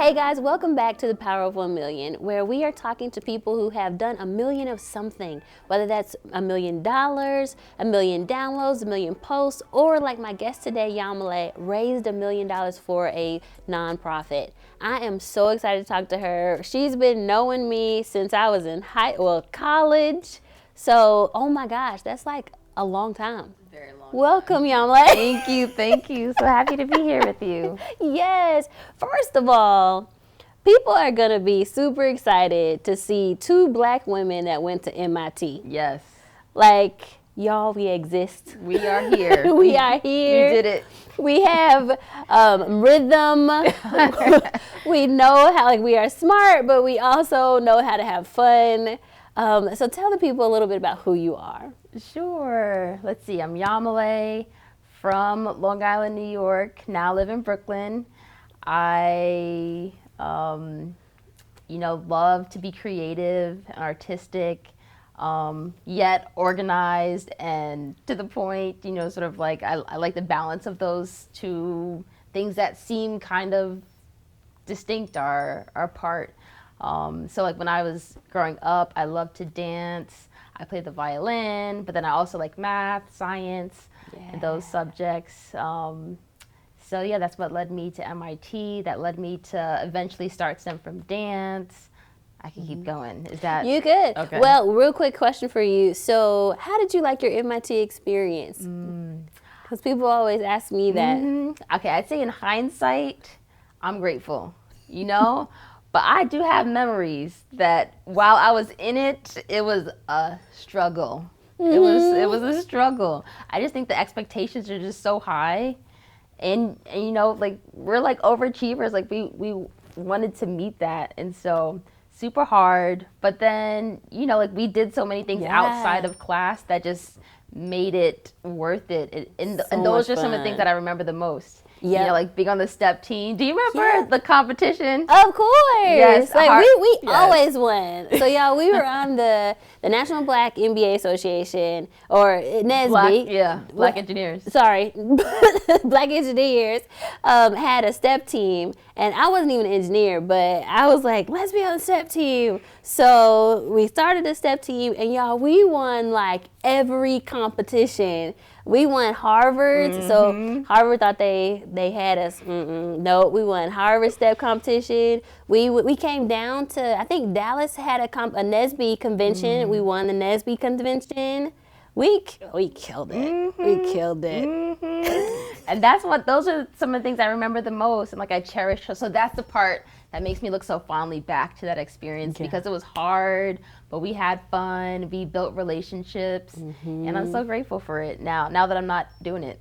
Hey guys, welcome back to the Power of 1 Million, where we are talking to people who have done a million of something, whether that's $1 million, 1 million downloads, 1 million posts, or like my guest today, Yamilee, raised $1 million for a nonprofit. I am so excited to talk to her. She's been knowing me since I was in college. So, oh my gosh, that's like a long time. Very long. Welcome, Yamilee. Thank you. So happy to be here with you. Yes. First of all, people are going to be super excited to see two black women that went to MIT. Yes. Like, y'all, we exist. We are here. We are here. We did it. We have rhythm. We know how, like, we are smart, but we also know how to have fun. So tell the people a little bit about who you are. Sure. Let's see. I'm Yamilee from Long Island, New York. Now live in Brooklyn. I, love to be creative and artistic, yet organized and to the point, sort of like I like the balance of those two things that seem kind of distinct are apart. So like when I was growing up, I loved to dance. I played the violin, but then I also like math, science, and those subjects. So yeah, that's what led me to MIT. That led me to eventually start STEM from dance. I can keep going. Is that you good? Okay. Well, real quick question for you. So, how did you like your MIT experience? Because people always ask me that. Okay, I'd say in hindsight, I'm grateful. But I do have memories that while I was in it, it was a struggle. It was a struggle. I just think the expectations are just so high, and like we're like overachievers. Like we wanted to meet that, and so super hard. But then like we did so many things outside of class that just made it worth it. And those are some of the things that I remember the most. Yeah, like being on the step team. Do you remember the competition? Of course. Yes. Like we always won. So y'all, we were on the National Black MBA Association, or NSBE. Black engineers. Sorry, Black engineers had a step team, and I wasn't even an engineer, but I was like, let's be on the step team. So we started the step team, and y'all, we won like every competition. We won Harvard, so Harvard thought they had us. No, we won Harvard step competition. We came down to, I think Dallas had a NSBE convention. We won the NSBE convention. We killed it. We killed it. And those are some of the things I remember the most, and like I cherish. So that's the part that makes me look so fondly back to that experience because it was hard, but we had fun. We built relationships, and I'm so grateful for it now that I'm not doing it.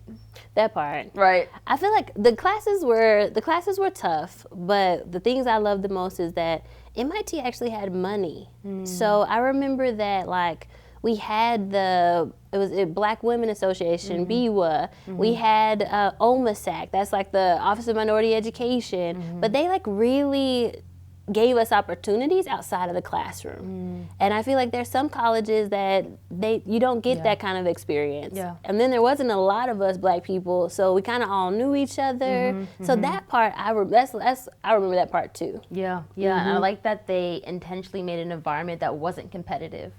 That part. Right. I feel like the classes were tough, but the things I loved the most is that MIT actually had money. So I remember that like we had it was a Black Women Association, BWA. We had OMASAC, that's like the Office of Minority Education. But they like really gave us opportunities outside of the classroom. And I feel like there's some colleges that you don't get that kind of experience. And then there wasn't a lot of us Black people, so we kind of all knew each other. So that part, I remember that part too. Yeah. And I like that they intentionally made an environment that wasn't competitive.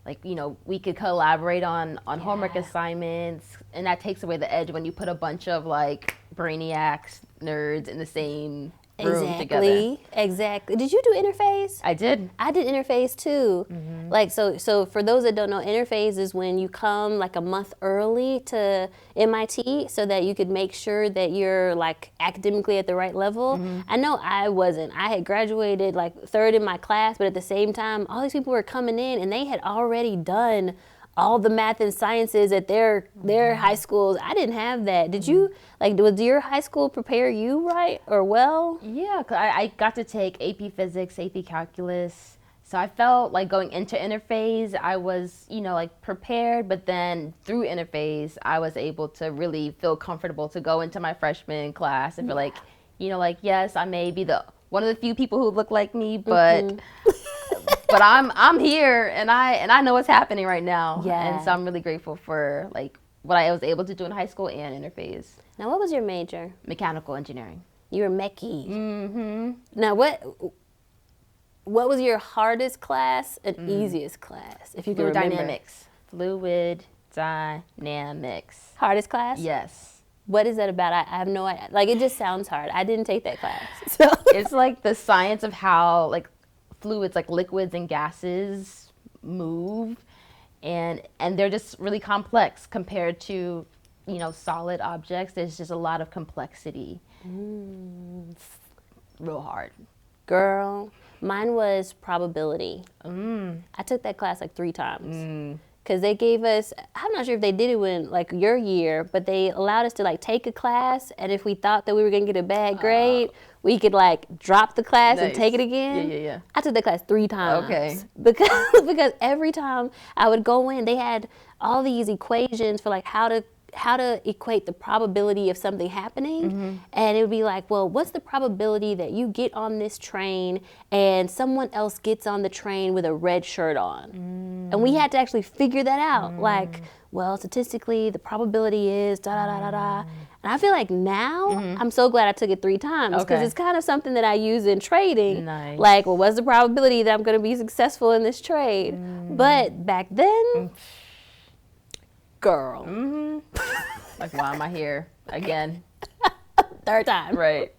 Like, we could collaborate on homework assignments, and that takes away the edge when you put a bunch of like brainiacs, nerds in the same room together. Exactly. Did you do interface? I did. I did interface too. Like so for those that don't know, interface is when you come like a month early to MIT so that you could make sure that you're like academically at the right level. I know I wasn't. I had graduated like third in my class, but at the same time, all these people were coming in and they had already done all the math and sciences at their high schools. I didn't have that. Did you, was your high school prepare you right or well? Yeah, 'cause I got to take AP Physics, AP Calculus. So I felt like going into interphase, I was, like prepared, but then through interphase, I was able to really feel comfortable to go into my freshman class and feel like, yes, I may be one of the few people who look like me, but but I'm here and I know what's happening right now. And so I'm really grateful for like what I was able to do in high school and interphase. Now, what was your major? Mechanical engineering. You were mechy. Mm-hmm. Now, what was your hardest class and easiest class, if you can Fluid remember? dynamics. Fluid dynamics. Hardest class? Yes. What is that about? I have no idea. Like, it just sounds hard. I didn't take that class. So It's like the science of how like fluids, like liquids and gases, move, and they're just really complex compared to, you know, solid objects. There's just a lot of complexity. It's real hard. Girl, mine was probability. I took that class like 3 times. Because they gave us, I'm not sure if they did it when, like, your year, but they allowed us to, like, take a class, and if we thought that we were going to get a bad grade, we could, like, drop the class and take it again. Yeah. I took that class 3 times. Okay. Because every time I would go in, they had all these equations for, like, how to equate the probability of something happening. And it would be like, well, what's the probability that you get on this train and someone else gets on the train with a red shirt on? And we had to actually figure that out. Like, well, statistically, the probability is da da da da da. And I feel like now, I'm so glad I took it 3 times, because it's kind of something that I use in trading. Nice. Like, well, what's the probability that I'm going to be successful in this trade? But back then, girl. Like, why am I here again? 3rd time. Right.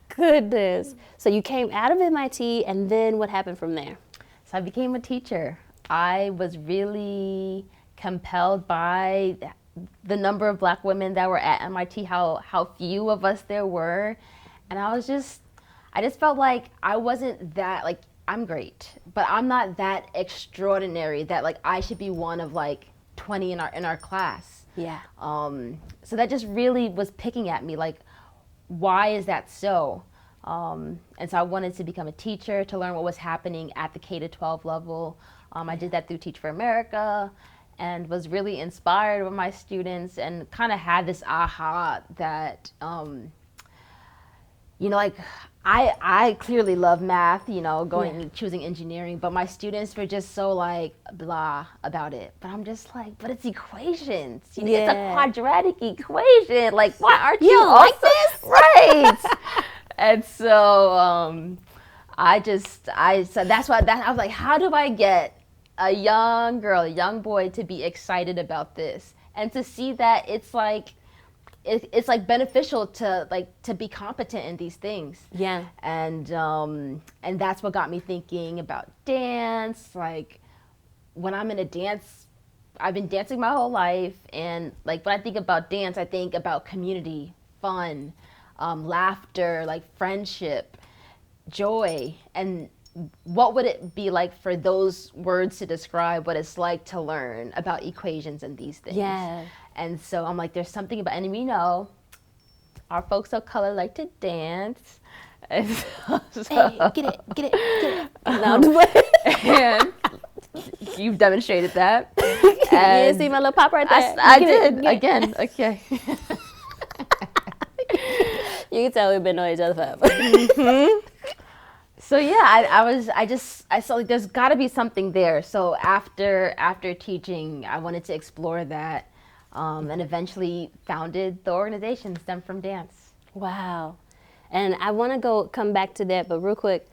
Goodness. So you came out of MIT, and then what happened from there? So I became a teacher. I was really compelled by the number of Black women that were at MIT, how few of us there were. And I just felt like I wasn't that, like, I'm great, but I'm not that extraordinary that, like, I should be one of, like, 20 in our class. Yeah. So that just really was picking at me, like, why is that so? And so I wanted to become a teacher, to learn what was happening at the K-12 level. I did that through Teach for America, and was really inspired with my students, and kind of had this aha that, you know, like, I clearly love math, you know, choosing engineering, but my students were just so, like, blah about it. But I'm just like, but it's equations. You know, it's a quadratic equation. Like, why aren't you don't like this? Right. And so I said, that's why I was like, how do I get a young girl, a young boy to be excited about this, and to see that it's like beneficial to be competent in these things. Yeah. And that's what got me thinking about dance. Like, when I'm in a dance, I've been dancing my whole life, and, like, when I think about dance, I think about community, fun, laughter, like friendship, joy. And what would it be like for those words to describe what it's like to learn about equations and these things? Yeah. And so I'm like, there's something about, and we know our folks of color like to dance. And so, Hey, get it. No, and you've demonstrated that. You didn't see my little pop right there? I did. Again, okay. You can tell we've been knowing each other forever. So yeah, I saw, like, there's got to be something there. So after teaching, I wanted to explore that, and eventually founded the organization Stem from Dance. Wow. And I want to come back to that, but real quick,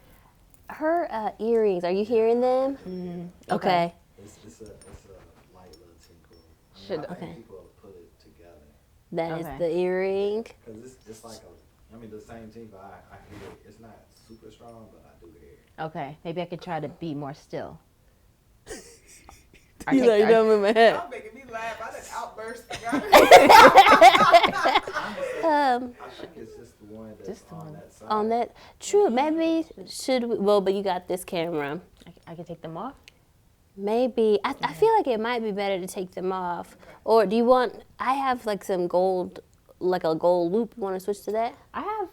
her earrings, are you hearing them? Okay. It's a light little tinkle. Should- I think okay. people put it together. That is Okay. the earring. Because it's like the same tinkle, I hear it. It's not super strong, but I do hear it. Okay, maybe I could try to be more still. You don't move my head. Y'all making me laugh. I just outburst. I think it's just the one that's Just the on one. that side. On that, true. Maybe but you got this camera. I can take them off. Maybe I feel like it might be better to take them off. Or do you want? I have like some gold, like a gold loop. You want to switch to that? I have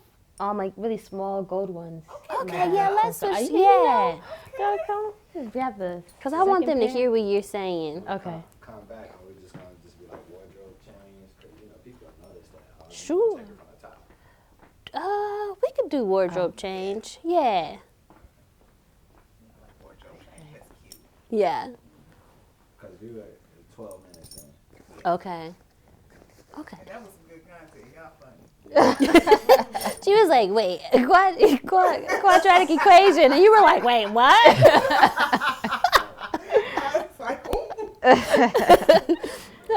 like really small gold ones. Okay, yeah, let's So switch. you Yeah, Go, come. Grab the. because I want them to second hear what you're saying. pair. Okay. Come back, and we're just going to be like wardrobe change. Because, people notice that. Sure. Take it from the top. We could do wardrobe change. Yeah, yeah. Because we were at 12 minutes in. Okay. Okay. That was some good content. Y'all funny. She was like, wait, quadratic equation. And you were like, wait, what? I was like, ooh.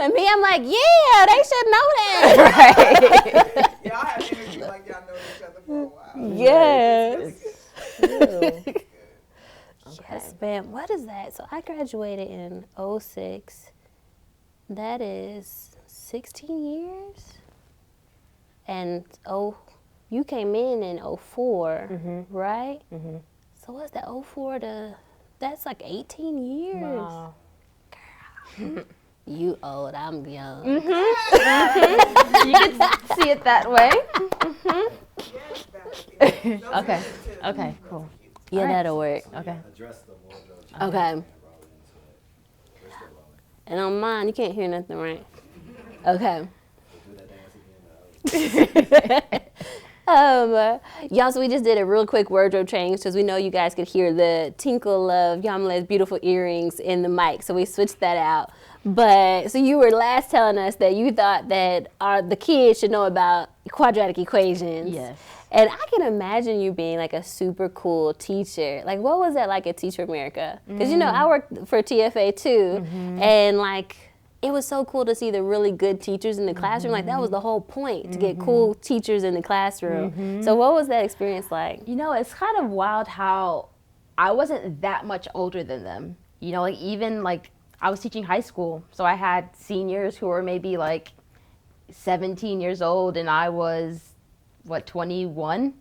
And me, I'm like, yeah, they should know that. Right. Y'all have energy like y'all know each other for a while. Yes. Okay. Yes, ma'am. What is that? So I graduated in 06. That is 16 years. And you came in 04, right? Mm-hmm. So what's that 04 to, that's like 18 years. Wow. You old, I'm young. You can see it that way. Yes, Valerie. Those Okay. are good, too. Okay, cool. Yeah, All right. that'll work. So Okay. address the wardrobe change Okay. and roll into it. We're still rolling. And on mine, you can't hear nothing, right? Okay. We'll do that dance again. Y'all, so we just did a real quick wardrobe change because we know you guys could hear the tinkle of Yamilee's beautiful earrings in the mic, so we switched that out. But, so you were last telling us that you thought that the kids should know about quadratic equations. Yes. And I can imagine you being like a super cool teacher. Like, what was that like at Teacher America? Because, you know, I worked for TFA too, and like, it was so cool to see the really good teachers in the classroom. Like, that was the whole point, to get cool teachers in the classroom. So what was that experience like? You know, it's kind of wild how I wasn't that much older than them. You know, like even like I was teaching high school, so I had seniors who were maybe like 17 years old, and I was, 21?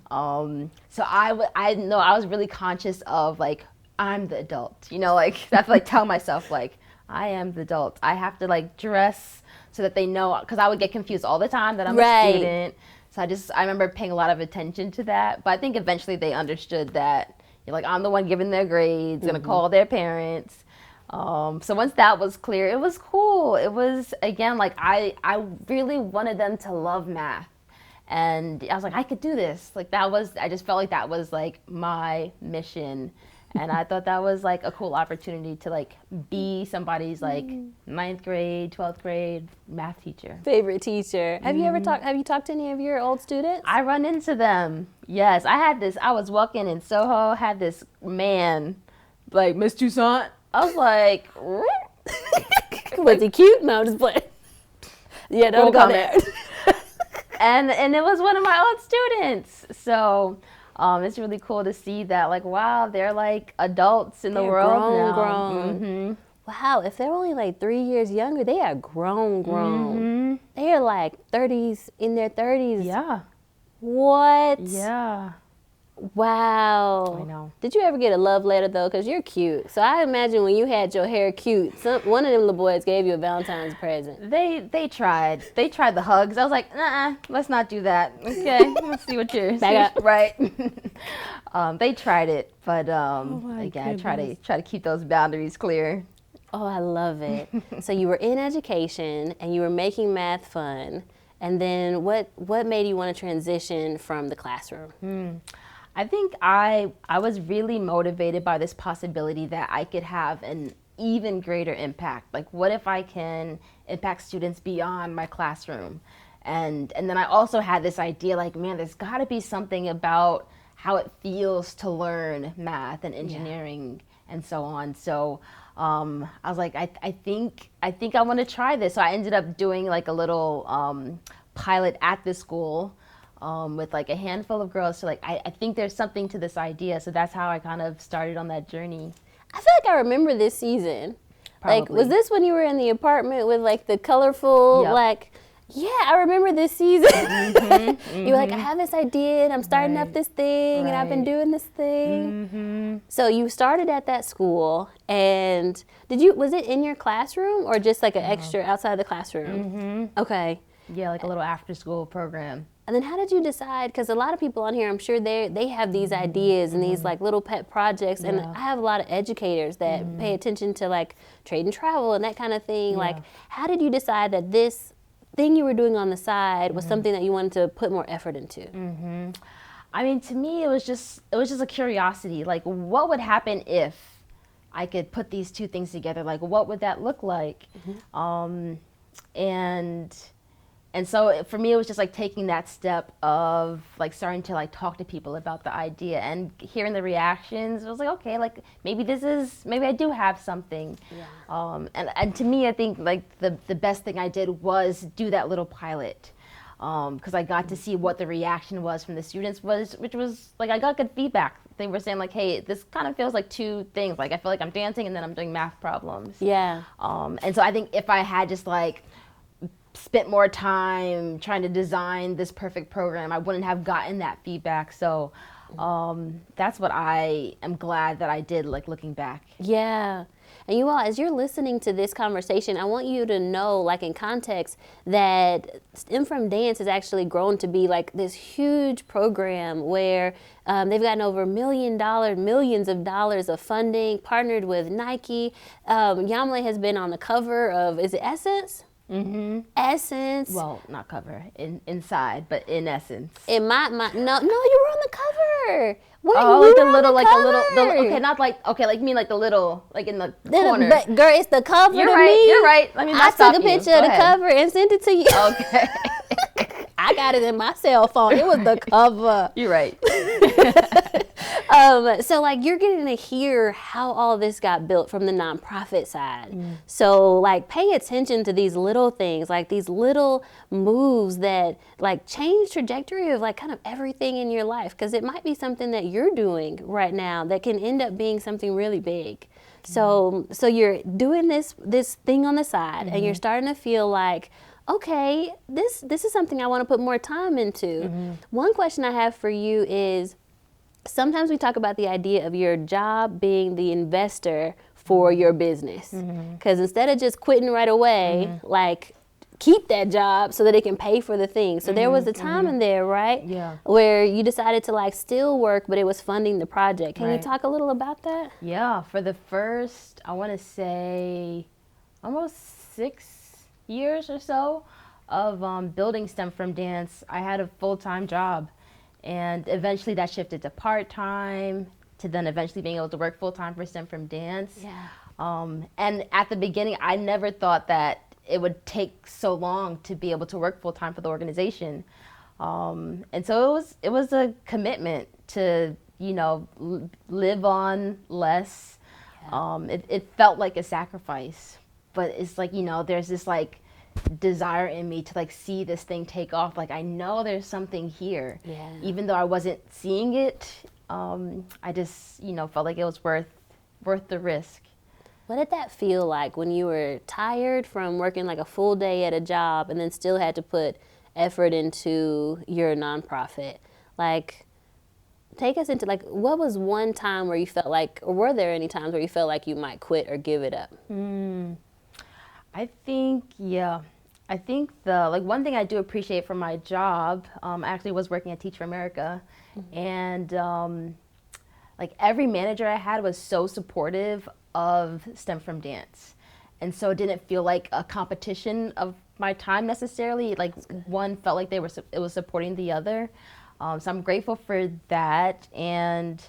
So I know I was really conscious of like, I'm the adult, you know, like I have to like tell myself like, I am the adult. I have to like dress so that they know, because I would get confused all the time that I'm a student. So I remember paying a lot of attention to that. But I think eventually they understood that, you're like, I'm the one giving their grades, gonna call their parents. So once that was clear, it was cool. It was, again, like I really wanted them to love math. And I was like, I could do this. Like I just felt like that was like my mission. And I thought that was like a cool opportunity to like be somebody's like 9th grade, 12th grade math teacher. Favorite teacher. Have you talked to any of your old students? I run into them. Yes, I was walking in Soho, had this man like, Miss Toussaint. I was like, Was he cute? No, I'm just playing. Yeah, don't go there. and it was one of my old students. So it's really cool to see that, like, wow, they're like adults in the world now. Grown. Wow, if they're only like 3 years younger, they are grown. They are like 30s, in their 30s. Yeah. What? Yeah. Wow. I know. Did you ever get a love letter though? Because you're cute. So I imagine when you had your hair cute, one of them little boys gave you a Valentine's present. They tried. They tried the hugs. I was like, nah, let's not do that. Okay, let's see what yours. Back up. Right. They tried it, but my again, I goodness. try to keep those boundaries clear. Oh, I love it. So you were in education and you were making math fun. And then what made you want to transition from the classroom? I think I was really motivated by this possibility that I could have an even greater impact. Like, what if I can impact students beyond my classroom? And then I also had this idea, like, man, there's got to be something about how it feels to learn math and engineering and so on. So I was like, I think I want to try this. So I ended up doing like a little pilot at the school. With like a handful of girls. So like, I think there's something to this idea. So that's how I kind of started on that journey. I feel like I remember this season. Like, was this when you were in the apartment with like the colorful, like, yeah, I remember this season. You were like, I have this idea and I'm starting up this thing and I've been doing this thing. So you started at that school, and was it in your classroom or just like an extra outside the classroom? Okay. Yeah, like a little after school program. And then how did you decide? Because a lot of people on here, I'm sure they have these ideas and these like little pet projects. And I have a lot of educators that pay attention to like trade and travel and that kind of thing. Like, how did you decide that this thing you were doing on the side was something that you wanted to put more effort into? I mean, to me, it was just a curiosity. Like, what would happen if I could put these two things together? Like, what would that look like? And And so for me, it was just like taking that step of like starting to like talk to people about the idea and hearing the reactions. I was like, okay, like maybe I do have something. Yeah. And to me, I think like the best thing I did was do that little pilot. Because I got to see what the reaction was from the students, which was like I got good feedback. They were saying like, hey, this kind of feels like two things. Like I feel like I'm dancing and then I'm doing math problems. Yeah. And so I think if I had just like spent more time trying to design this perfect program, I wouldn't have gotten that feedback. So that's what I am glad that I did, like looking back. Yeah. And you all, as you're listening to this conversation, I want you to know, like in context, that STEM from Dance has actually grown to be like this huge program where they've gotten over millions of dollars of funding, partnered with Nike. Yamilee has been on the cover of, is it Essence? Mm-hmm. Essence. Well, not cover, inside, but in essence. In my no, you were on the cover. What, oh, you like the were little, on like cover. the little, okay, not like, okay, like you mean like the little, like in the corner. But girl, it's the cover You're to right, me. you're right. Let me I not stop took a you. picture Go of the ahead. cover and sent it to you. Okay. I got it in my cell phone. It was the cover. You're right. So like you're getting to hear how all this got built from the nonprofit side. So like pay attention to these little things, like these little moves that like change trajectory of like kind of everything in your life, because it might be something that you're doing right now that can end up being something really big. So you're doing this thing on the side and you're starting to feel like, okay, this is something I want to put more time into. One question I have for you is, sometimes we talk about the idea of your job being the investor for your business. Because instead of just quitting right away, like keep that job so that it can pay for the thing. So there was a time in there, right? Yeah. Where you decided to like still work, but it was funding the project. Can you Right. talk a little about that? Yeah, for the first, I want to say, almost 6 years or so of building STEM from Dance, I had a full-time job. And eventually that shifted to part-time, to then eventually being able to work full-time for STEM from Dance. Yeah. And at the beginning, I never thought that it would take so long to be able to work full-time for the organization. And so it was a commitment to, live on less. Yeah. It felt like a sacrifice, but it's like, there's this like desire in me to like see this thing take off. Like I know there's something here. Yeah. Even though I wasn't seeing it, I just, felt like it was worth the risk. What did that feel like when you were tired from working like a full day at a job and then still had to put effort into your nonprofit? Like, take us into like, what was one time where you felt like, or were there any times where you felt like you might quit or give it up? I think the one thing I do appreciate from my job, I actually was working at Teach for America, and like every manager I had was so supportive of STEM from Dance, and so it didn't feel like a competition of my time necessarily. Like one felt like it was supporting the other, so I'm grateful for that. And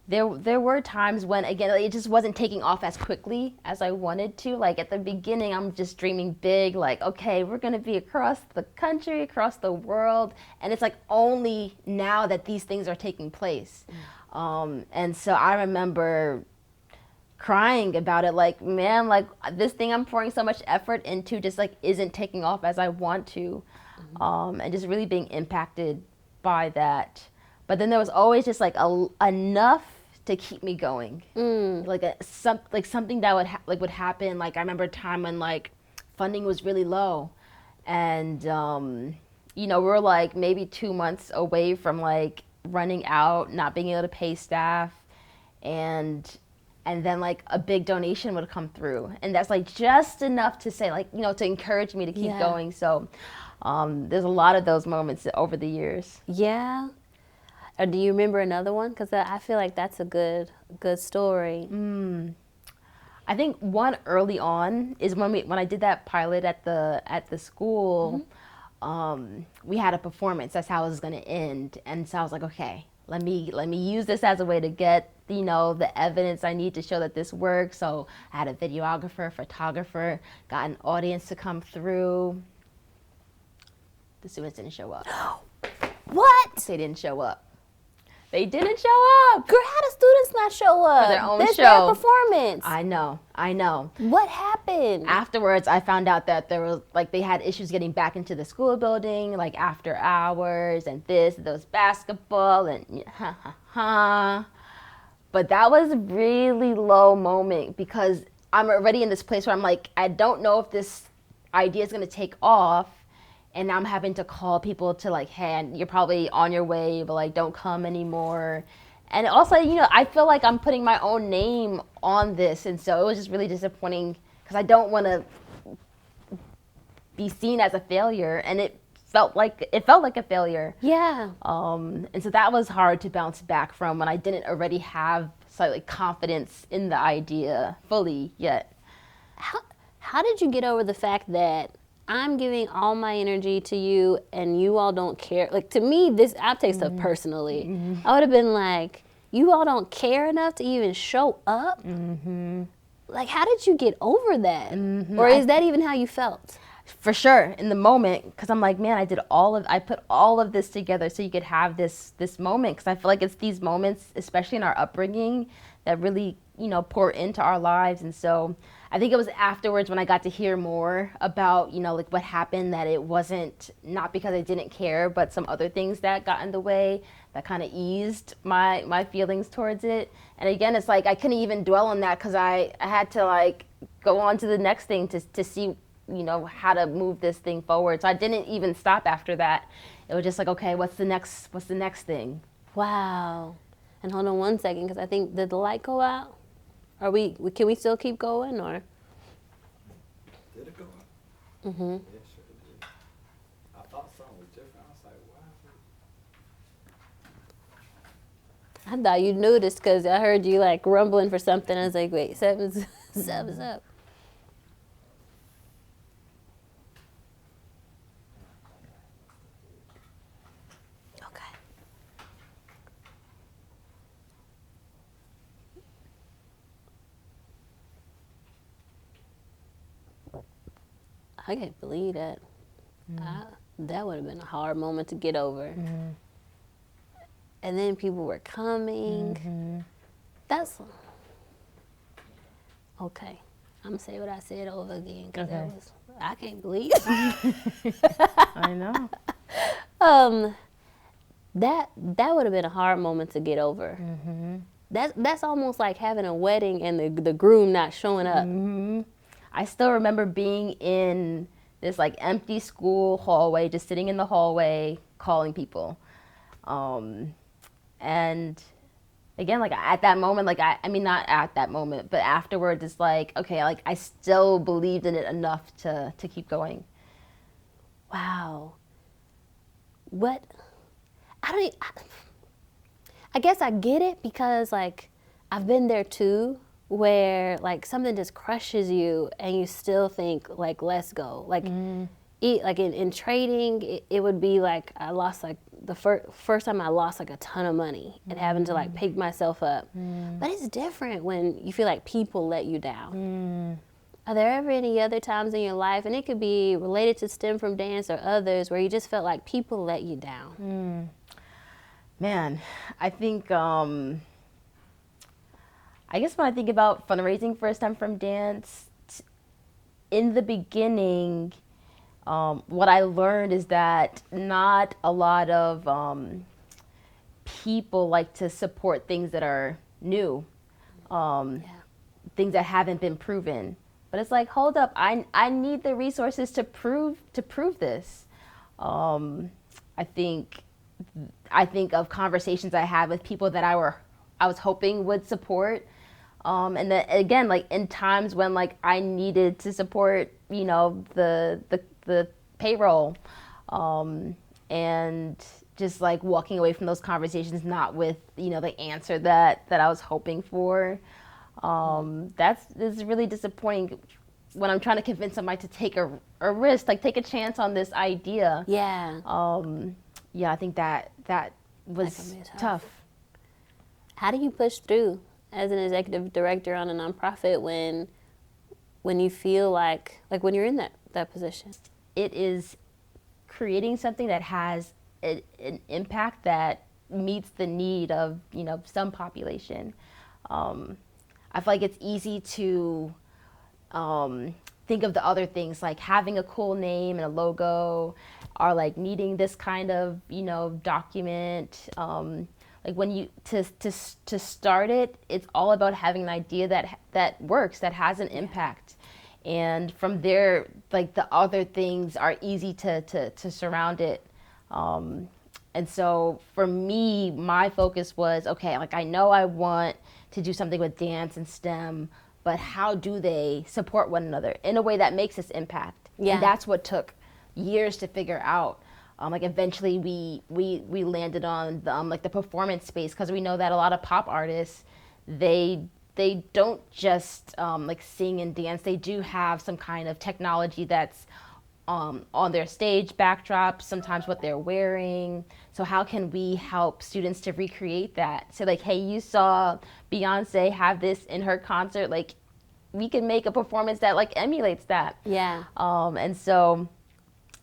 there were times when, again, it just wasn't taking off as quickly as I wanted to. Like at the beginning, I'm just dreaming big, like, okay, we're gonna be across the country, across the world. And it's like only now that these things are taking place. And so I remember crying about it, like, man, like this thing I'm pouring so much effort into just like isn't taking off as I want to. And just really being impacted by that. But then there was always just like enough to keep me going, like something that would happen. Like I remember a time when like funding was really low, and we were like maybe 2 months away from like running out, not being able to pay staff, and then like a big donation would come through, and that's like just enough to say like to encourage me to keep going. So there's a lot of those moments over the years. Yeah. Or do you remember another one? Because I feel like that's a good story. I think one early on is when I did that pilot at the school. We had a performance. That's how it was going to end, and so I was like, okay, let me use this as a way to get the evidence I need to show that this works. So I had a videographer, photographer, got an audience to come through. The students didn't show up. What? They didn't show up. They didn't show up. Girl, how do students not show up? For their own This show. their performance. I know. What happened? Afterwards, I found out that there was, like, they had issues getting back into the school building, like, after hours, and those basketball, and But that was a really low moment because I'm already in this place where I'm like, I don't know if this idea is going to take off. And I'm having to call people to like, hey, you're probably on your way, but like, don't come anymore. And also, I feel like I'm putting my own name on this. And so it was just really disappointing because I don't want to be seen as a failure. And it felt like a failure. Yeah. And so that was hard to bounce back from when I didn't already have slightly confidence in the idea fully yet. How did you get over the fact that I'm giving all my energy to you and you all don't care? Like, to me, I'll take stuff personally. I would have been like, you all don't care enough to even show up? Like, how did you get over that? Or is that even how you felt? For sure, in the moment, because I'm like, man, I put all of this together so you could have this moment, because I feel like it's these moments, especially in our upbringing, that really, pour into our lives. And so I think it was afterwards when I got to hear more about, like what happened, that it wasn't not because I didn't care, but some other things that got in the way that kind of eased my feelings towards it. And again, it's like I couldn't even dwell on that because I had to like go on to the next thing to see, how to move this thing forward. So I didn't even stop after that. It was just like, okay, what's the next thing? Wow. And hold on one second, because I think, did the light go out? Can we still keep going, or? Did it go up? Mm-hmm. Yeah, sure it did. I thought something was different. I was like, why is it? I thought you noticed because I heard you like rumbling for something. I was like, wait, something's up. Okay. I can't believe that. That would have been a hard moment to get over. And then people were coming. That's okay. I'm gonna say what I said over again because I can't believe I know. that would have been a hard moment to get over. That's almost like having a wedding and the groom not showing up. I still remember being in this like empty school hallway, just sitting in the hallway, calling people. And again, like at that moment, like I mean, not at that moment, but afterwards, it's like, okay, like I still believed in it enough to keep going. Wow. What? I guess I get it because like I've been there too, where like something just crushes you and you still think like, let's go. Like, like in trading, it would be like I lost like the first time I lost like a ton of money and having to like pick myself up. But it's different when you feel like people let you down. Are there ever any other times in your life, and it could be related to STEM from dance or others, where you just felt like people let you down? Man, I think, I guess when I think about fundraising for STEM from dance, in the beginning, what I learned is that not a lot of people like to support things that are new, things that haven't been proven. But it's like, hold up, I need the resources to prove this. I think of conversations I had with people that I was hoping would support. And then again, like in times when like I needed to support, the payroll, and just like walking away from those conversations, not with, the answer that I was hoping for. It's really disappointing when I'm trying to convince somebody to take a risk, like take a chance on this idea. Yeah. I think that was tough. How do you push through as an executive director on a nonprofit when you feel like when you're in that position? It is creating something that has an impact that meets the need of, you know, some population. I feel like it's easy to think of the other things, like having a cool name and a logo, or like needing this kind of, you know, document. Like when you to start it, it's all about having an idea that works, that has an impact. And from there, like the other things are easy to surround it. And so for me, my focus was, okay, like I know I want to do something with dance and STEM, but how do they support one another in a way that makes this impact? Yeah. And that's what took years to figure out. Like eventually we landed on the, like the performance space, because we know that a lot of pop artists, they don't just like sing and dance. They do have some kind of technology that's on their stage backdrop, sometimes what they're wearing. So how can we help students to recreate that? So like, hey, you saw Beyonce have this in her concert, like we can make a performance that like emulates that. Yeah. And so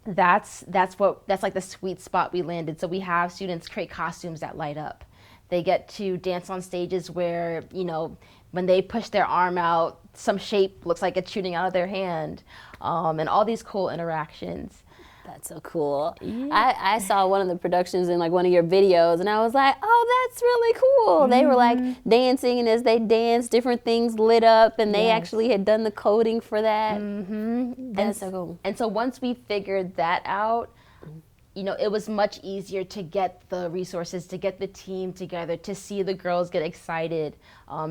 that's like the sweet spot we landed. So we have students create costumes that light up. They get to dance on stages where, you know, when they push their arm out, some shape looks like it's shooting out of their hand, and all these cool interactions. That's so cool. Yeah. I saw one of the productions in like one of your videos, and I was like, oh, that's really cool. They were like dancing, and as they danced, different things lit up, and they actually had done the coding for that. That's so cool. And so once we figured that out, you know, it was much easier to get the resources, to get the team together, to see the girls get excited,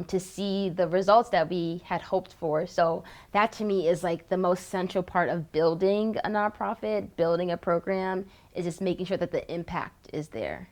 to see the results that we had hoped for. So that to me is like the most central part of building a nonprofit, building a program, is just making sure that the impact is there.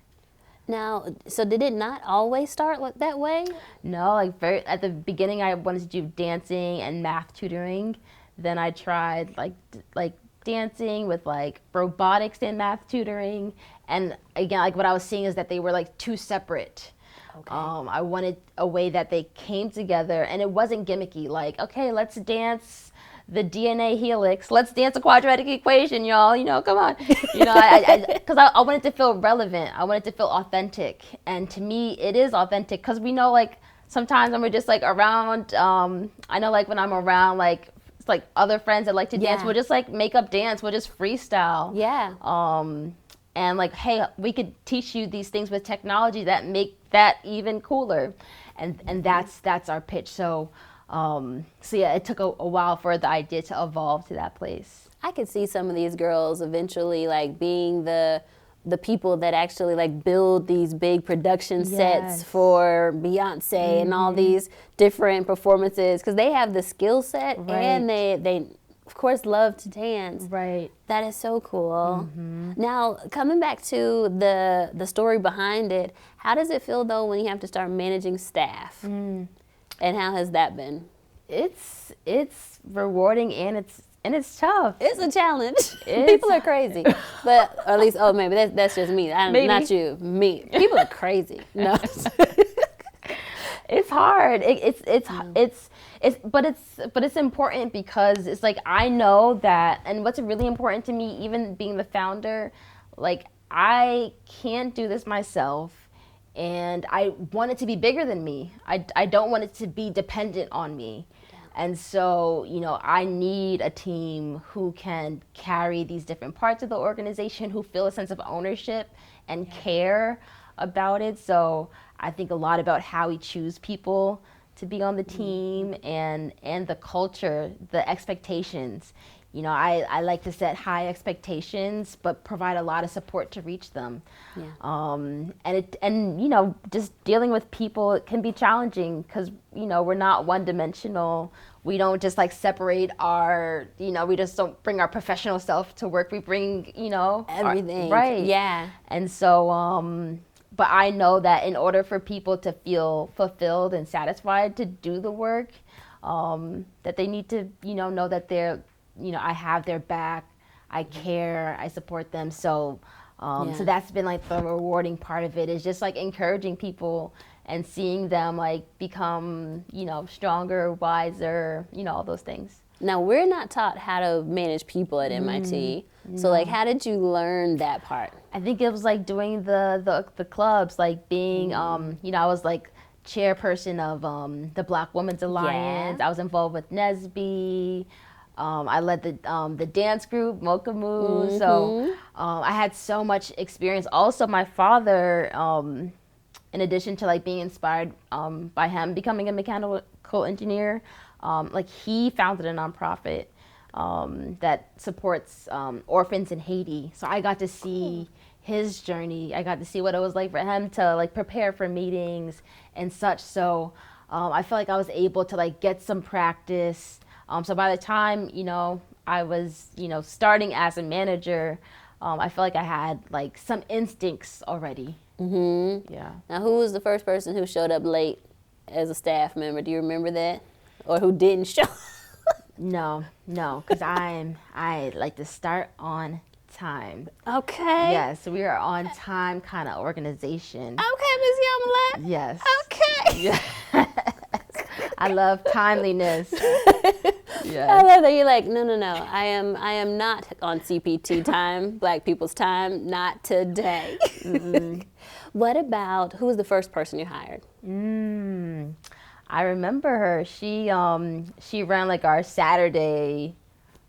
Now, so did it not always start like that way? No, like at the beginning I wanted to do dancing and math tutoring. Then I tried like dancing with like robotics and math tutoring, and again, like what I was seeing is that they were like two separate. Okay. I wanted a way that they came together, and it wasn't gimmicky, like, okay, let's dance the DNA helix, let's dance a quadratic equation, y'all, you know, come on. You know, because I wanted to feel relevant, I wanted to feel authentic, and to me it is authentic, because we know like sometimes when we're just like around, I know like when I'm around like other friends that like to dance, we'll just like make up dance, we'll just freestyle. Yeah. And like, hey, we could teach you these things with technology that make that even cooler. And that's our pitch. So yeah, it took a while for the idea to evolve to that place. I could see some of these girls eventually like being the people that actually like build these big production sets for Beyonce and all these different performances, because they have the skill set and they of course love to dance. Right. That is so cool. Now, coming back to the story behind it, how does it feel though when you have to start managing staff? And how has that been? It's rewarding, and it's tough. It's a challenge. People are crazy, but or at least, oh, maybe that's just me. Not you. Me. People are crazy. No, it's hard. But it's important, because it's like I know that, and what's really important to me, even being the founder, like I can't do this myself, and I want it to be bigger than me. I don't want it to be dependent on me. And so, you know, I need a team who can carry these different parts of the organization, who feel a sense of ownership and care about it. So I think a lot about how we choose people to be on the team, and the culture, the expectations. You know, I like to set high expectations, but provide a lot of support to reach them. And you know, just dealing with people, it can be challenging, because you know, we're not one dimensional. We don't just like separate our, you know, we just don't bring our professional self to work. We bring, you know, everything. Right. Yeah. And so, but I know that in order for people to feel fulfilled and satisfied to do the work, that they need to, you know that they're, you know, I have their back, I care, I support them. So, so that's been like the rewarding part of it, is just like encouraging people and seeing them like become, you know, stronger, wiser, you know, all those things. Now, we're not taught how to manage people at MIT. So, like, how did you learn that part? I think it was like doing the clubs, like being, you know, I was like chairperson of the Black Women's Alliance. I was involved with NSBE. I led the dance group, Mocha Moo. So I had so much experience. Also, my father, in addition to like being inspired by him becoming a mechanical engineer, like he founded a nonprofit that supports orphans in Haiti. So I got to see his journey. I got to see what it was like for him to like prepare for meetings and such. So I feel like I was able to like get some practice. So by the time, you know, I was, you know, starting as a manager, I feel like I had like some instincts already. Yeah. Now, who was the first person who showed up late as a staff member? Do you remember that? Or who didn't show? No, because I like to start on time. Okay. Yes, we are on time kind of organization. Okay, Ms. Yamilee. Yes. Okay. Yeah. I love timeliness. Yes. I love that you're like, no. I am not on CPT time, Black people's time, not today. What about, who was the first person you hired? I remember her. She ran like our Saturday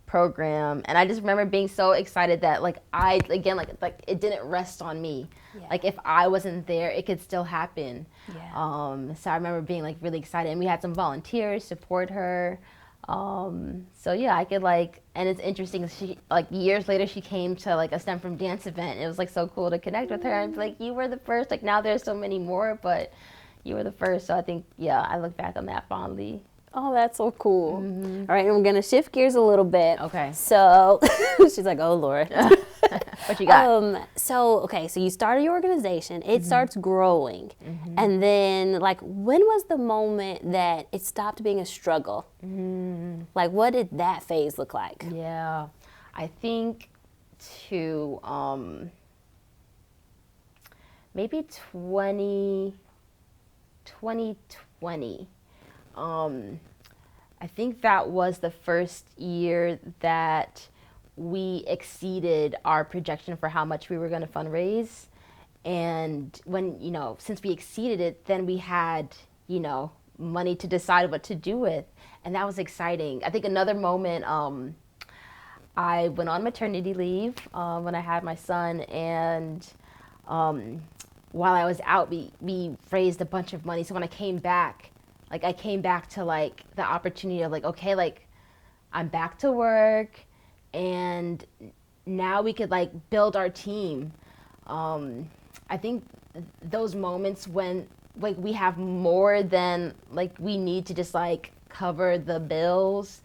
program, and I just remember being so excited that like I again like it didn't rest on me. Yeah. Like if I wasn't there, it could still happen. Yeah. So I remember being like really excited, and we had some volunteers support her. So yeah, I could like, and it's interesting. She like years later she came to like a STEM from Dance event. It was like so cool to connect with her and be like, you were the first. Like now there's so many more, but you were the first. So I think I look back on that fondly. Oh, that's so cool. All right, I'm gonna shift gears a little bit. Okay. So she's like, oh Lord. What you got? So you started your organization, it starts growing. And then like, when was the moment that it stopped being a struggle? Like, what did that phase look like? Yeah, I think to maybe 2020. I think that was the first year that we exceeded our projection for how much we were going to fundraise. And when, you know, since we exceeded it, then we had, you know, money to decide what to do with. And that was exciting. I think another moment, I went on maternity leave when I had my son, and while I was out, we raised a bunch of money. So when I came back, I came back to like the opportunity of like, okay, like I'm back to work, and now we could like build our team. I think those moments when like we have more than like we need to just like cover the bills,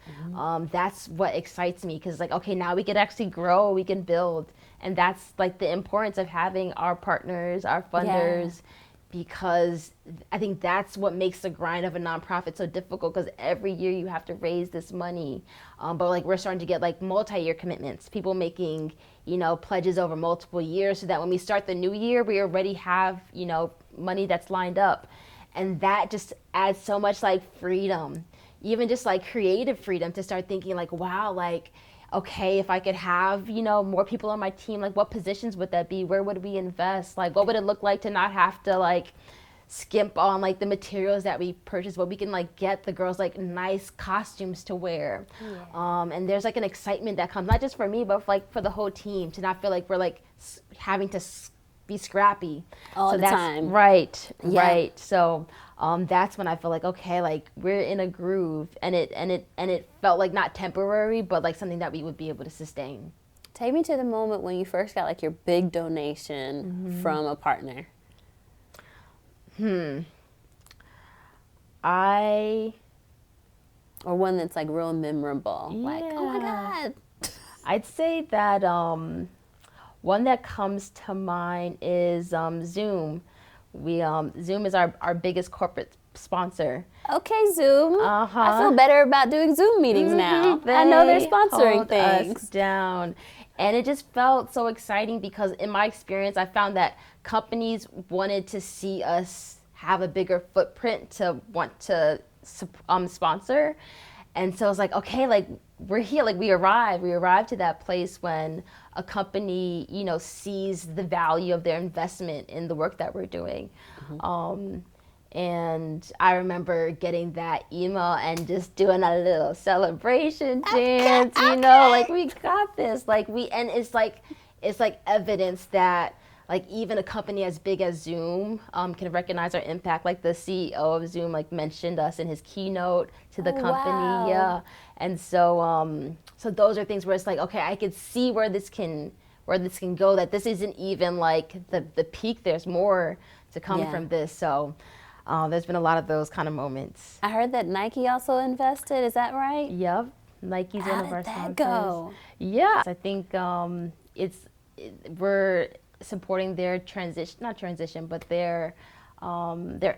that's what excites me, because like, okay, now we can actually grow, we can build. And that's like the importance of having our partners, our funders, because I think that's what makes the grind of a nonprofit so difficult, because every year you have to raise this money. But like we're starting to get like multi-year commitments, people making, you know, pledges over multiple years, so that when we start the new year, we already have, you know, money that's lined up. And that just adds so much like freedom, even just like creative freedom, to start thinking like, wow, like, okay, if I could have, you know, more people on my team, like what positions would that be? Where would we invest? Like, what would it look like to not have to like skimp on like the materials that we purchase, but we can like get the girls like nice costumes to wear. And there's like an excitement that comes, not just for me, but like for the whole team, to not feel like we're like having to be scrappy all the time. Right. So that's when I feel like, okay, like we're in a groove, and it felt like not temporary, but like something that we would be able to sustain. Take me to the moment when you first got like your big donation from a partner. Or one that's like real memorable. Like, oh my God. I'd say that one that comes to mind is Zoom. Zoom is our biggest corporate sponsor. Okay, Zoom. I feel better about doing Zoom meetings now. I know they're sponsoring things. Us down. And it just felt so exciting, because in my experience, I found that companies wanted to see us have a bigger footprint to want to sponsor. And so it's like, okay, like we're here, like we arrived to that place when a company, you know, sees the value of their investment in the work that we're doing. And I remember getting that email and just doing a little celebration dance, you know, like we got this, like and it's like evidence that like even a company as big as Zoom can recognize our impact. Like the CEO of Zoom like mentioned us in his keynote to the company. wow. Yeah. And so so those are things where it's like, okay, I could see where this can go, that this isn't even like the peak. There's more to come Yeah. from this. So there's been a lot of those kind of moments. I heard that Nike also invested. Is that right? Yep. Nike's How one of did our that sponsors. go? Yeah. I think we're supporting their but their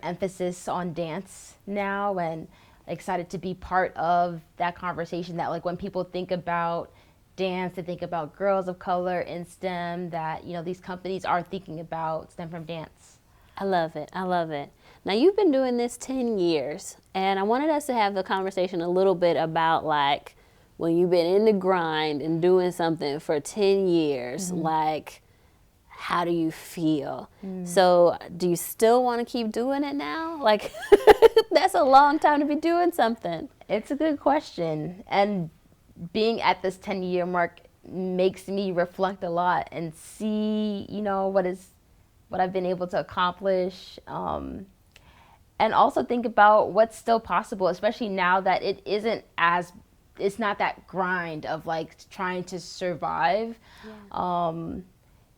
emphasis on dance now, and excited to be part of that conversation, that like when people think about dance, they think about girls of color in STEM, that, you know, these companies are thinking about STEM from dance. I love it. I love it. Now, you've been doing this 10 years, and I wanted us to have the conversation a little bit about, like, when you've been in the grind and doing something for 10 years, like, how do you feel? So, do you still want to keep doing it now? Like, that's a long time to be doing something. It's a good question. And being at this 10-year mark makes me reflect a lot and see, you know, what I've been able to accomplish, and also think about what's still possible, especially now that it's not that grind of like trying to survive.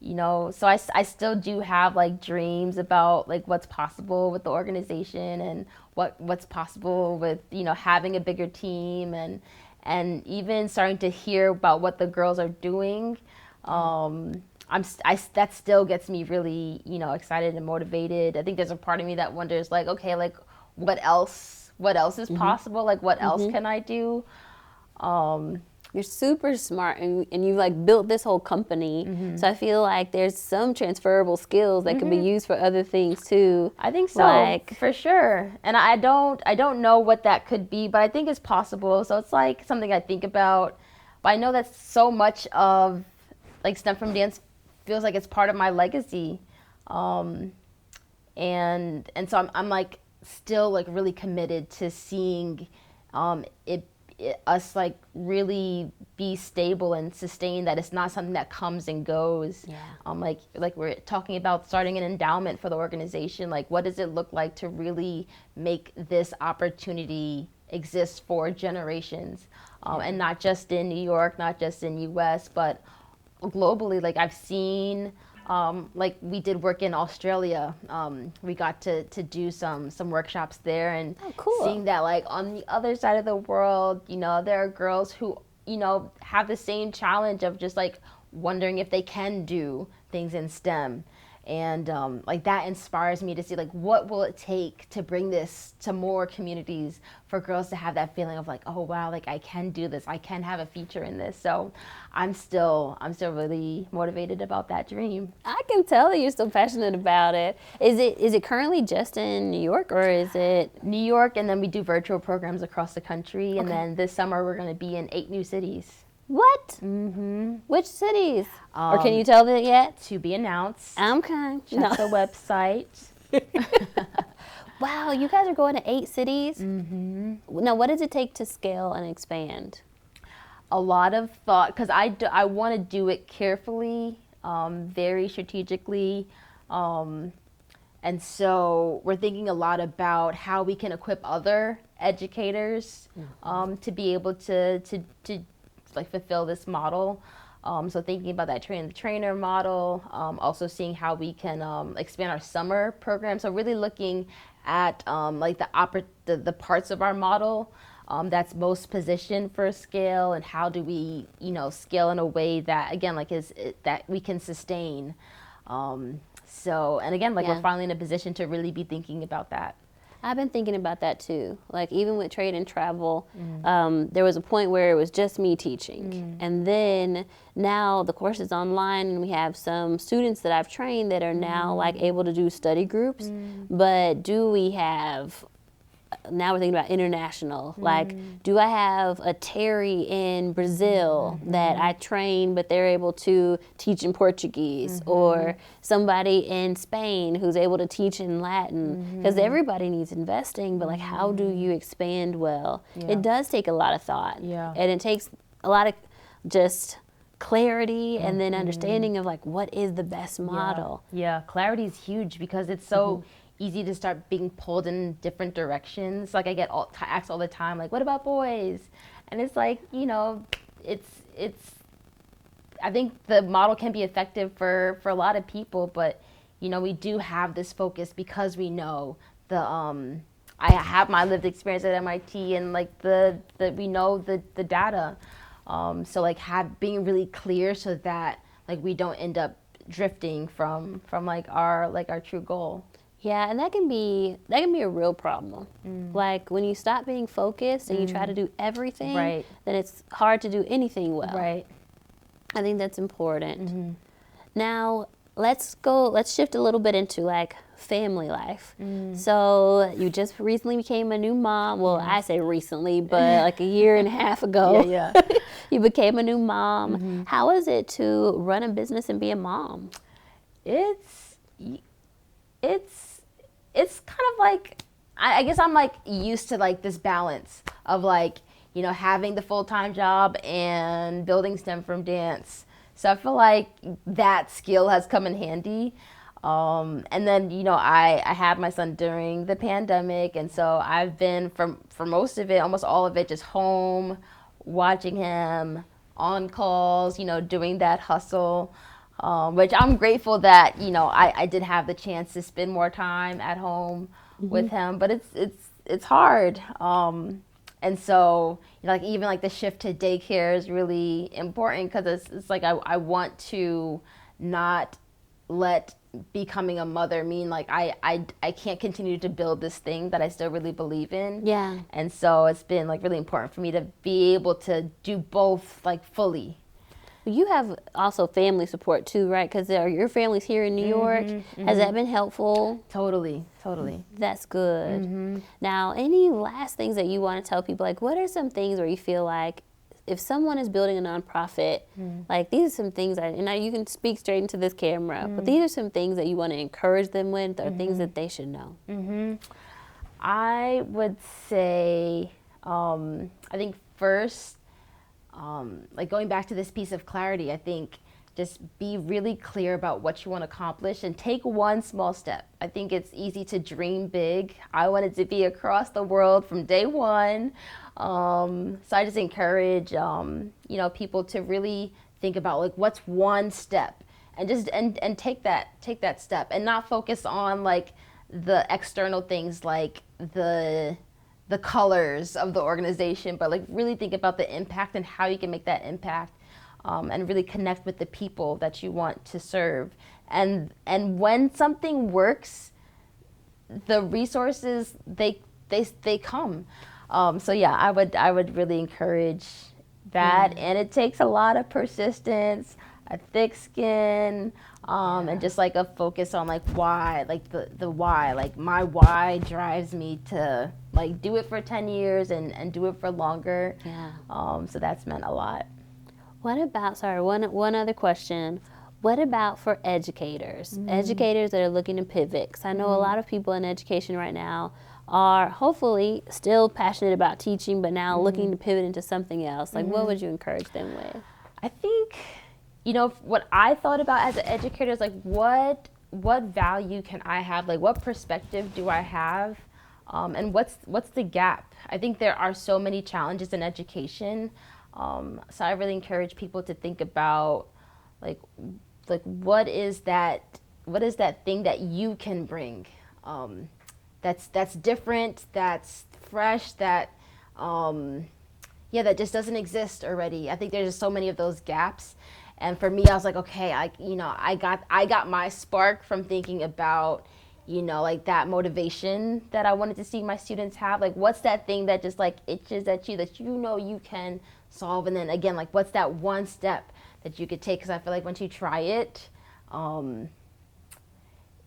You know, so I still do have like dreams about like what's possible with the organization, and what's possible with, you know, having a bigger team, and even starting to hear about what the girls are doing. That still gets me really, you know, excited and motivated. I think there's a part of me that wonders, like, okay, like what else is possible? Like what else can I do? You're super smart, and you like built this whole company. So I feel like there's some transferable skills that can be used for other things too. I think so, Like, for sure. And I don't know what that could be, but I think it's possible. So it's like something I think about. But I know that so much of like STEM from dance feels like it's part of my legacy. And so I'm like still like really committed to seeing us like really be stable and sustain, that it's not something that comes and goes. Yeah. Like we're talking about starting an endowment for the organization. Like, what does it look like to really make this opportunity exist for generations, and not just in New York, not just in US, but globally. Like I've seen, like we did work in Australia. We got to do some workshops there, and cool. seeing that like on the other side of the world, you know, there are girls who, you know, have the same challenge of just like wondering if they can do things in STEM. And like that inspires me to see like what will it take to bring this to more communities, for girls to have that feeling of like, oh wow, like I can do this, I can have a feature in this. So I'm still really motivated about that dream. I can tell that you're still passionate about it. Is it currently just in New York, or is it New York, and then we do virtual programs across the country, and then this summer we're going to be in 8 new cities. what? Which cities? Or can you tell that yet? To be announced. Okay. Check the website. Wow, you guys are going to 8 cities? Now, what does it take to scale and expand? A lot of thought, because I want to do it carefully, very strategically, and so we're thinking a lot about how we can equip other educators to be able to like fulfill this model. So thinking about that trainer model, also seeing how we can expand our summer program. So really looking at like the parts of our model that's most positioned for scale, and how do we, you know, scale in a way that, again, like that we can sustain. So, and again, like we're finally in a position to really be thinking about that. I've been thinking about that too. Like even with trade and travel, there was a point where it was just me teaching. And then now the course is online, and we have some students that I've trained that are now like able to do study groups. But do we have now we're thinking about international. Like, do I have a Teri in Brazil that I train, but they're able to teach in Portuguese, or somebody in Spain who's able to teach in Latin? Because everybody needs investing, but like, how do you expand well? It does take a lot of thought, and it takes a lot of just clarity and then understanding of like, what is the best model. Clarity is huge because it's so easy to start being pulled in different directions. Like I get asked all the time, like, what about boys? And it's like, you know, it's I think the model can be effective for a lot of people, but you know, we do have this focus because we know the I have my lived experience at MIT, and like we know the data. So like being really clear so that like we don't end up drifting from like our true goal. Yeah, and that can be a real problem. Like when you stop being focused and you try to do everything, then it's hard to do anything well. Right. I think that's important. Now let's shift a little bit into like family life. So you just recently became a new mom. Well, I say recently, but like a year and a half ago. You became a new mom. How is it to run a business and be a mom? It's kind of like, I guess I'm like used to like this balance of like, you know, having the full-time job and building STEM from dance. So I feel like that skill has come in handy. And then, you know, I had my son during the pandemic, and so I've been for most of it, almost all of it, just home, watching him, on calls, you know, doing that hustle, which I'm grateful that, you know, I did have the chance to spend more time at home with him, but it's hard. And so, you know, like even like the shift to daycare is really important because it's like I want to not let becoming a mother mean like I can't continue to build this thing that I still really believe in. Yeah. And so it's been like really important for me to be able to do both like fully. You have also family support too, right? Because your family's here in New York. Has that been helpful? Totally. That's good. Now, any last things that you want to tell people? Like, what are some things where you feel like if someone is building a nonprofit, like these are some things and now you can speak straight into this camera, but these are some things that you want to encourage them with, or things that they should know. I would say, I think first, like going back to this piece of clarity, I think just be really clear about what you want to accomplish and take one small step. I think it's easy to dream big. I wanted to be across the world from day one. So I just encourage, you know, people to really think about like what's one step and just and take that step and not focus on like the external things like the colors of the organization, but like really think about the impact and how you can make that impact, and really connect with the people that you want to serve. And when something works, the resources they come. So yeah, I would really encourage that, and it takes a lot of persistence, a thick skin, and just like a focus on like why, like the why, like my why drives me to like do it for 10 years and do it for longer. So that's meant a lot. What about, one other question. What about for educators? Educators that are looking to pivot? Because I know a lot of people in education right now are hopefully still passionate about teaching, but now looking to pivot into something else. Like, what would you encourage them with? I think, you know, what I thought about as an educator is like, what value can I have? Like, what perspective do I have? And what's the gap? I think there are so many challenges in education. So I really encourage people to think about like what is that thing that you can bring, that's different, that's fresh, that that just doesn't exist already. I think there's just so many of those gaps. And for me, I was like, okay, I got my spark from thinking about, you know, like that motivation that I wanted to see my students have. Like, what's that thing that just like itches at you that you know you can solve? And then again, like, what's that one step that you could take? Because I feel like once you try it,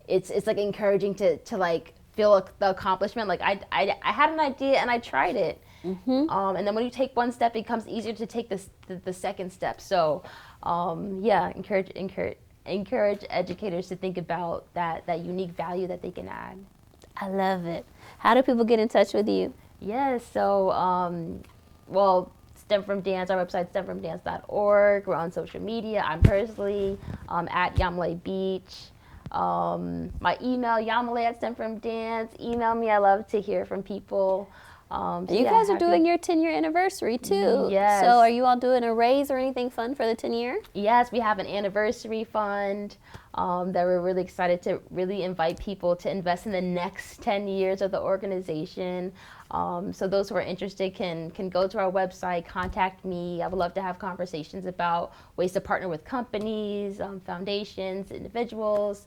it's like encouraging to like feel the accomplishment. Like I had an idea and I tried it. And then when you take one step, it becomes easier to take the second step. So, encourage educators to think about that unique value that they can add. I love it. How do people get in touch with you? Yes, so, STEM from Dance, our website, stemfromdance.org. We're on social media. I'm personally at Yamilee Beach. My email, Yamilee at stemfromdance. Email me. I love to hear from people. You guys are doing your 10-year anniversary too. Yes. So are you all doing a raise or anything fun for the 10 year? Yes, we have an anniversary fund that we're really excited to really invite people to invest in the next 10 years of the organization. So those who are interested can go to our website, contact me. I would love to have conversations about ways to partner with companies, foundations, individuals.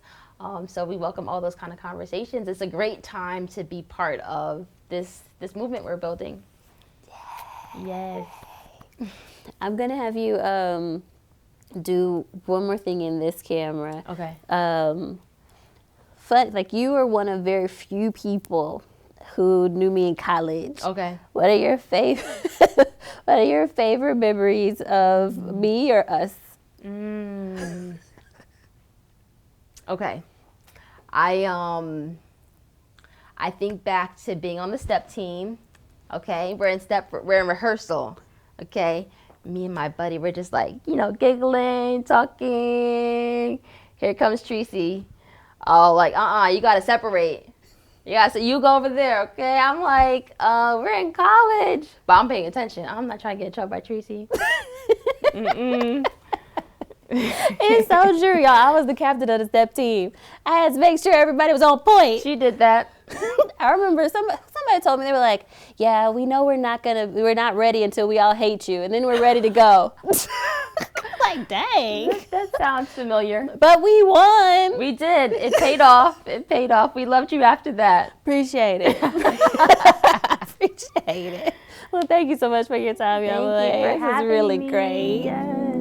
So we welcome all those kind of conversations. It's a great time to be part of this movement we're building. Yes. I'm gonna have you do one more thing in this camera. Okay. Like you were one of very few people who knew me in college. Okay. What are your favorite memories of me or us? Okay. I think back to being on the step team. Okay, we're in rehearsal. Okay, me and my buddy, we're just like, giggling, talking. Here comes Tracy. Oh, like, you gotta separate. So you go over there, okay? I'm like, we're in college, but I'm paying attention. I'm not trying to get in trouble by Tracy. It's so true, y'all. I was the captain of the step team. I had to make sure everybody was on point. She did that. I remember somebody told me, they were like, yeah, we know we're not ready until we all hate you, and then we're ready to go. Like, dang. That sounds familiar. But we won. We did. It paid off. We loved you after that. Appreciate it. Appreciate it. Well, thank you so much for your time, Yamilee. Thank you for This was having really me. great. Yes.